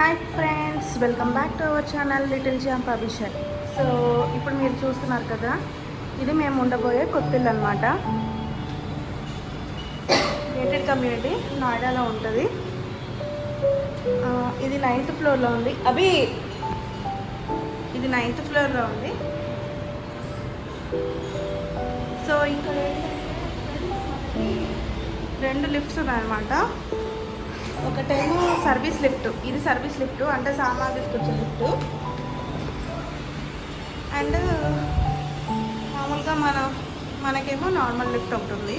Hi friends, welcome back to our channel little jump Abhishek. So ఇప్పుడు మీరు చూస్తున్నారు కదా, ఇది మేము ఉండబోయే కొత్తిల్లు అనమాట. గేటెడ్ కమ్యూనిటీ నోయిడాలో ఉంటుంది. ఇది 9th ఫ్లోర్లో ఉంది. ఇది 9th ఫ్లోర్లో ఉంది. సో ఇక్కడ రెండు లిఫ్ట్స్ ఉన్నాయన్నమాట. ఒకటేమో సర్వీస్ లిఫ్ట్, ఇది సర్వీస్ లిఫ్ట్ అంటే సామాన్ తీసుకొచ్చే లిఫ్ట్. అండ్ మామూలుగా మనకేమో నార్మల్ లిఫ్ట్ ఒకటి ఉంది.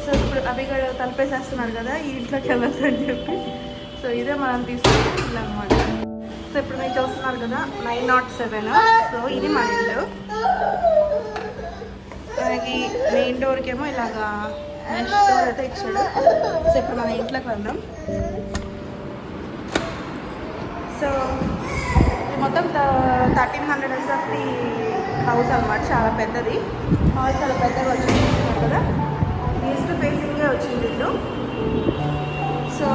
సో ఇప్పుడు అభిగడ తలపేసేస్తున్నారు కదా ఈ ఇంట్లోకి వెళ్ళొద్దని చెప్పి. సో ఇదే మనం తీసుకునే ఇల్లు అనమాట. సో ఇప్పుడు మీరు చూస్తున్నారు కదా 907. సో ఇది మన ఇల్లు. మనకి మెయిన్ డోర్కి ఏమో ఇలాగా మెష్ డోర్ అయితే ఇచ్చాడు. సో ఇప్పుడు మన ఇంట్లోకి వెళ్దాం. సో మొత్తం 1300 SFT హౌస్ అనమాట. చాలా పెద్దది హాల్, చాలా పెద్దగా వచ్చింది కదా. ఈస్ట్ ఫేసింగే వచ్చింది ఇల్లు. సో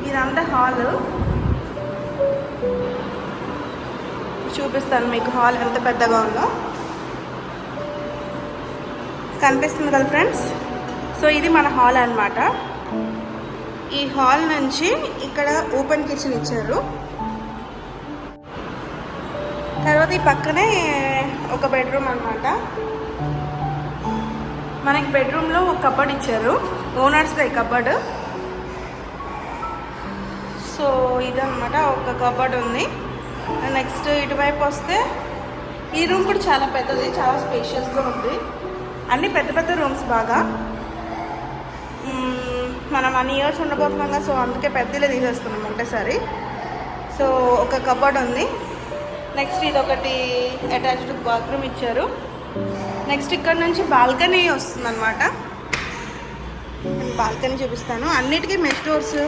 ఇదంతా హాల్. చూపిస్తాను మీకు హాల్ ఎంత పెద్దగా ఉందో. కనిపిస్తుంది కదా ఫ్రెండ్స్. సో ఇది మన హాల్ అన్నమాట. ఈ హాల్ నుంచి ఇక్కడ ఓపెన్ కిచెన్ ఇచ్చారు. తర్వాత ఈ పక్కనే ఒక బెడ్రూమ్ అన్నమాట. మనకి బెడ్రూమ్లో ఒక కబర్డ్ ఇచ్చారు, ఓనర్స్దే కబర్డ్. సో ఇదన్నమాట, ఒక కబర్డ్ ఉంది. నెక్స్ట్ ఇటువైపు వస్తే ఈ రూమ్ కూడా చాలా పెద్దది, చాలా స్పేషియస్గా ఉంది. అన్నీ పెద్ద పెద్ద రూమ్స్ బాగా. మనం 1 years ఉండబోతున్నాం కదా, సో అందుకే పెద్దలే తీసేసుకున్నాం ఒకటేసారి. సో ఒక కబర్డ్ ఉంది. నెక్స్ట్ ఇది ఒకటి అటాచ్డ్ బాత్రూమ్ ఇచ్చారు. నెక్స్ట్ ఇక్కడ నుంచి బాల్కనీ వస్తుందన్నమాట. బాల్కనీ చూపిస్తాను. అన్నిటికీ మెష్ డోర్స్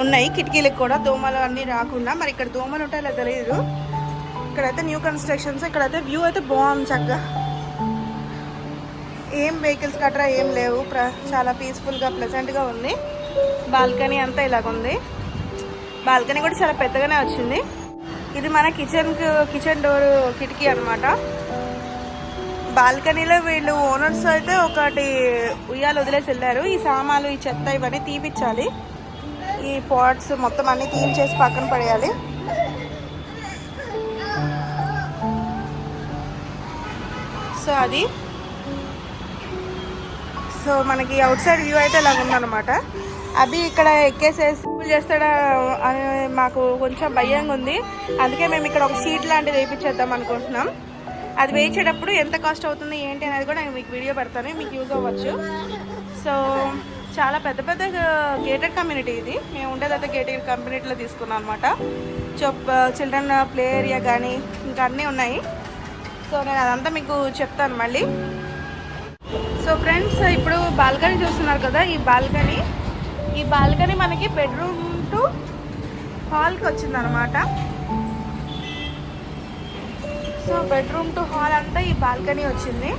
ఉన్నాయి, కిటికీలకు కూడా, దోమలు అన్నీ రాకుండా. మరి ఇక్కడ దోమలు ఉంటాయో తెలియదు. ఇక్కడైతే న్యూ కన్స్ట్రక్షన్స్. ఇక్కడైతే వ్యూ అయితే బాగుంది చక్కగా. ఏం వెహికల్స్ గట్రా ఏం లేవు. చాలా పీస్ఫుల్గా ప్లెజెంట్గా ఉంది. బాల్కనీ అంతా ఇలాగుంది. బాల్కనీ కూడా చాలా పెద్దగానే వచ్చింది. ఇది మన కిచెన్ డోర్ కిటికీ అనమాట. బాల్కనీలో వీళ్ళు ఓనర్స్ అయితే ఒకటి ఉయ్యాలు వదిలేసి వెళ్ళారు. ఈ సామాన్లు, ఈ చెత్త ఇవన్నీ తీపిచ్చాలి. ఈ పాట్స్ మొత్తం అన్నీ తీయించేసి పక్కన పడేయాలి. సో అది. సో మనకి అవుట్ సైడ్ వ్యూ అయితే ఇలా ఉందన్నమాట. అవి ఇక్కడ ఎక్కేసేసి పూజ చేస్తాడా అని మాకు కొంచెం భయంగా ఉంది. అందుకే మేము ఇక్కడ ఒక షీట్ లాంటిది వేయించేద్దాం అనుకుంటున్నాం. అది వేయించేటప్పుడు ఎంత కాస్ట్ అవుతుంది ఏంటి అనేది కూడా నేను మీకు వీడియో పెడతాను, మీకు యూజ్ అవ్వచ్చు. సో చాలా పెద్ద పెద్ద గేటెడ్ కమ్యూనిటీ ఇది. మేము ఉండేదైతే గేటెడ్ కమ్యూనిటీలో తీసుకున్నాం అనమాట. చిల్డ్రన్ ప్లే ఏరియా కానీ ఇంకా అన్నీ ఉన్నాయి. సో నేను అదంతా మీకు చెప్తాను మళ్ళీ. సో ఫ్రెండ్స్, ఇప్పుడు బాల్కనీ చూస్తున్నారు కదా, ఈ బాల్కనీ మనకి బెడ్రూమ్ టు హాల్కి వచ్చిందనమాట. సో బెడ్రూమ్ టు హాల్ అంతా ఈ బాల్కనీ వచ్చింది.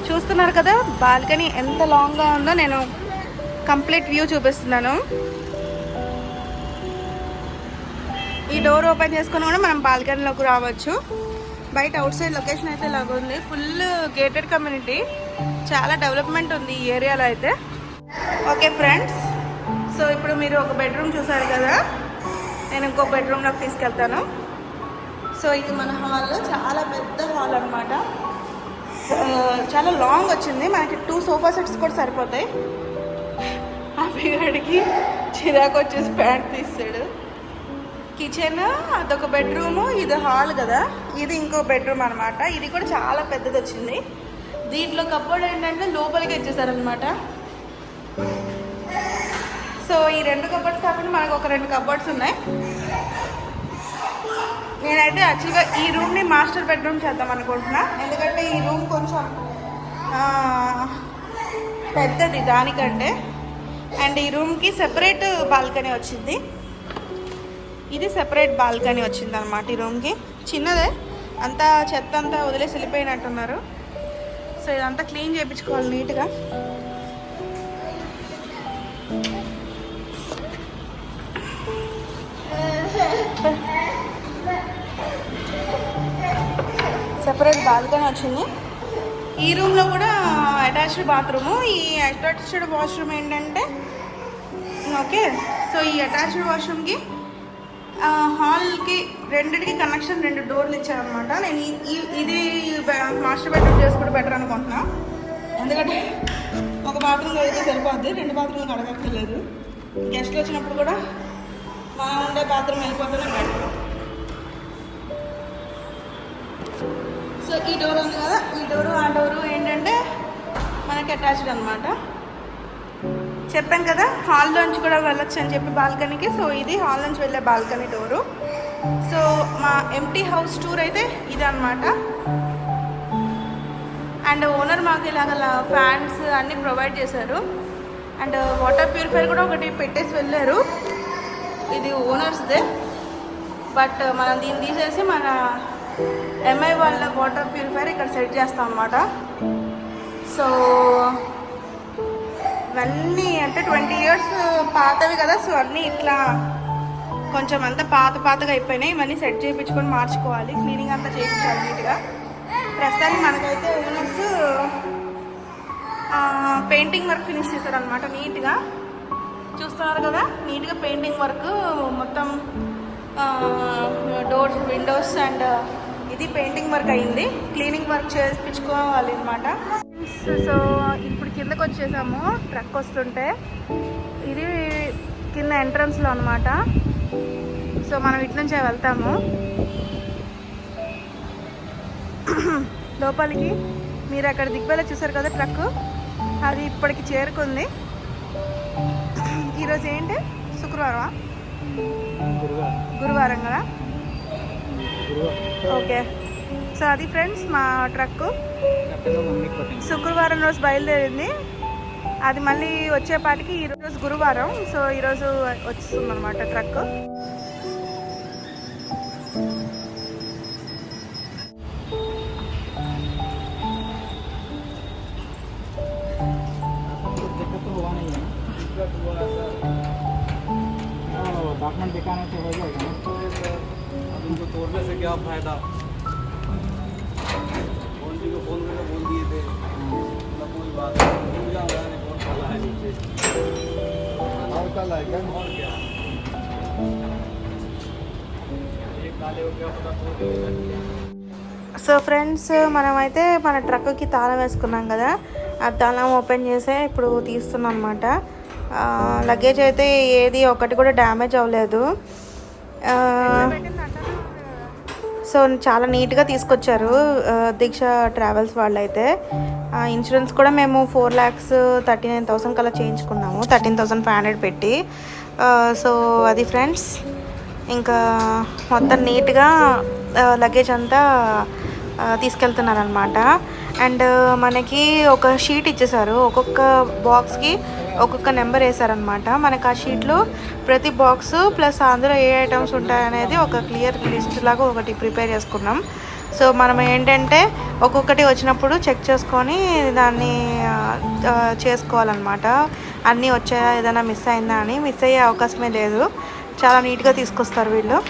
చూస్తున్నారు కదా బాల్కనీ ఎంత లాంగ్గా ఉందో. నేను కంప్లీట్ వ్యూ చూపిస్తున్నాను. ఈ డోర్ ఓపెన్ చేసుకుని కూడా మనం బాల్కనీలోకి రావచ్చు. బయట అవుట్ సైడ్ లొకేషన్ అయితే ఇలాగ ఉంది. ఫుల్ గేటెడ్ కమ్యూనిటీ, చాలా డెవలప్మెంట్ ఉంది ఈ ఏరియాలో అయితే. ఓకే ఫ్రెండ్స్, సో ఇప్పుడు మీరు ఒక బెడ్రూమ్ చూసారు కదా, నేను ఇంకో బెడ్రూమ్లోకి తీసుకెళ్తాను. సో ఇది మన హాల్, చాలా పెద్ద హాల్ అనమాట. చాలా లాంగ్ వచ్చింది. మనకి 2 సోఫా సెట్స్ కూడా సరిపోతాయి. అభిగాడికి చిరాకు వచ్చేసి ప్యాంట్ తీసాడు. కిచెన్ అదొక బెడ్రూము, ఇది హాల్ కదా, ఇది ఇంకో బెడ్రూమ్ అనమాట. ఇది కూడా చాలా పెద్దది వచ్చింది. దీంట్లో కబోర్డ్ ఏంటంటే లోపలికి ఇచ్చేసారనమాట. సో ఈ 2 కబోర్డ్స్ కాకుండా మనకు ఒక 2 కబోర్డ్స్ ఉన్నాయి. నేనైతే యాక్చువల్గా ఈ రూమ్ని మాస్టర్ బెడ్రూమ్ చేద్దాం అనుకుంటున్నా. ఎందుకంటే ఈ రూమ్ కొంచెం పెద్దది దానికంటే. అండ్ ఈ రూమ్కి సెపరేట్ బాల్కనీ వచ్చింది. ఇది సెపరేట్ బాల్కనీ వచ్చింది అనమాట. ఈ రూమ్కి చిన్నదే, అంతా చెత్త అంతా వదిలేసి వెళ్ళిపోయినట్టున్నారు. సో ఇదంతా క్లీన్ చేయించుకోవాలి నీట్గా. సెపరేట్ బాల్కనీ వచ్చింది. ఈ రూమ్లో కూడా అటాచ్డ్ బాత్రూము. ఈ అటాచ్డ్ వాష్రూమ్ ఏంటంటే ఓకే, సో ఈ అటాచ్డ్ వాష్రూమ్కి హాల్కి రెండింటికి కనెక్షన్ 2 డోర్లు ఇచ్చారనమాట. నేను ఇది మాస్టర్ బెడ్రూమ్ చేసుకుంటే బెటర్ అనుకుంటున్నా. ఎందుకంటే ఒక బాత్రూమ్ అయితే సరిపోద్ది, 2 బాత్రూమ్లు అడగక్కర్లేదు. గెస్ట్లు వచ్చినప్పుడు కూడా మనం ఉండే బాత్రూమ్ వెళ్ళిపోతేనే బెటర్. సో ఈ డోర్ ఉంది కదా, ఈ డోరు ఆ డోరు ఏంటంటే మనకి అటాచ్డ్ అనమాట. చెప్పాను కదా హాల్లోంచి కూడా వెళ్ళొచ్చు అని చెప్పి బాల్కనీకి. సో ఇది హాల్ నుంచి వెళ్ళే బాల్కనీ డోరు. సో మా ఎంటీ హౌస్ టూర్ అయితే ఇది అనమాట. అండ్ ఓనర్ మాకు ఇలాగ ఫ్యాన్స్ అన్నీ ప్రొవైడ్ చేశారు. అండ్ వాటర్ ప్యూరిఫైర్ కూడా ఒకటి పెట్టేసి వెళ్ళారు. ఇది ఓనర్స్దే, బట్ మనం దీన్ని తీసేసి మన ఎంఐ వాళ్ళ వాటర్ ప్యూరిఫైర్ ఇక్కడ సెట్ చేస్తాం అన్నమాట. సో ఇవన్నీ అంటే 20 years పాతవి కదా, సో అన్నీ ఇట్లా కొంచెం అంతా పాతగా అయిపోయినాయి. ఇవన్నీ సెట్ చేయించుకొని మార్చుకోవాలి, క్లీనింగ్ అంతా చేయించాలి నీట్గా. ప్రస్తుతానికి మనకైతే ఓనర్స్ పెయింటింగ్ వర్క్ ఫినిష్ చేశారనమాట. నీట్గా చూస్తున్నారు కదా, నీట్గా పెయింటింగ్ వర్క్ మొత్తం డోర్స్, విండోస్ అండ్ ఇది పెయింటింగ్ వర్క్ అయింది. క్లీనింగ్ వర్క్ చేయించుకోవాలి అనమాట. సో ఇప్పుడు కిందకు వచ్చేసాము. ట్రక్ వస్తుంటే ఇది కింద ఎంట్రన్స్లో అనమాట. సో మనం ఇటు నుంచే వెళ్తాము లోపలికి. మీరు అక్కడ దిగ్బల చూసారు కదా ట్రక్, అది ఇప్పటికి చేరుకుంది. ఈరోజు ఏంటి శుక్రవారం, గురువారం కదా. ఓకే, సో అది ఫ్రెండ్స్ మా ట్రక్ శుక్రవారం రోజు బయలుదేరింది. అది మళ్ళీ వచ్చేపాటికి ఈరోజు గురువారం. సో ఈరోజు వస్తుంది అనమాట ట్రక్. डॉक्यूमेंट दिखाने से हो जाएगा ना, अब उनको तोड़ने से क्या फायदा। फोन जी को फोन करके बोल दिए थे ना, कोई बात नहीं, पूजा वाला रिपोर्ट डाला है नीचे और कल आएगा और क्या एक नाले हो गया पता तोड़ दिया। సో ఫ్రెండ్స్ మనమైతే మన ట్రక్కి తాళం వేసుకున్నాం కదా, ఆ తాళం ఓపెన్ చేసే ఇప్పుడు తీస్తున్నాం అన్నమాట. లగేజ్ అయితే ఏది ఒకటి కూడా డ్యామేజ్ అవ్వలేదు. సో చాలా నీట్గా తీసుకొచ్చారు దీక్ష ట్రావెల్స్ వాళ్ళు అయితే. ఇన్సూరెన్స్ కూడా మేము 4,39,000 కల్లా చేయించుకున్నాము, 13,500 పెట్టి. సో అది ఫ్రెండ్స్, ఇంకా మొత్తం నీట్గా లగేజ్ అంతా తీసుకెళ్తున్నారనమాట. అండ్ మనకి ఒక షీట్ ఇచ్చేసారు, ఒక్కొక్క బాక్స్కి ఒక్కొక్క నెంబర్ వేసారనమాట. మనకు ఆ షీట్లో ప్రతి బాక్స్ ప్లస్ అందులో ఏ ఐటమ్స్ ఉంటాయనేది ఒక క్లియర్ లిస్ట్ లాగా ఒకటి ప్రిపేర్ చేసుకున్నాం. సో మనం ఏంటంటే ఒక్కొక్కటి వచ్చినప్పుడు చెక్ చేసుకొని దాన్ని చేసుకోవాలన్నమాట. అన్నీ వచ్చాయా, ఏదైనా మిస్ అయిందా అని. మిస్ అయ్యే అవకాశమే లేదు, చాలా నీట్గా తీసుకొస్తారు వీళ్ళు.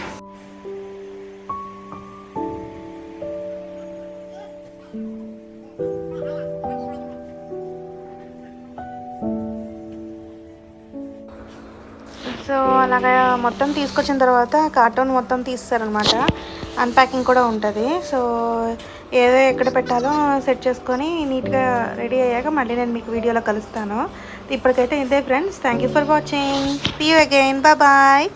సో అలాగా మొత్తం తీసుకొచ్చిన తర్వాత కార్టూన్ మొత్తం తీస్తారనమాట. అన్ప్యాకింగ్ కూడా ఉంటుంది. సో ఏదో ఎక్కడ పెట్టాలో సెట్ చేసుకొని నీట్గా రెడీ అయ్యాక మళ్ళీ నేను మీకు వీడియోలో కలుస్తాను. ఇప్పటికైతే ఇదే friends, thank you for watching, see you again, bye.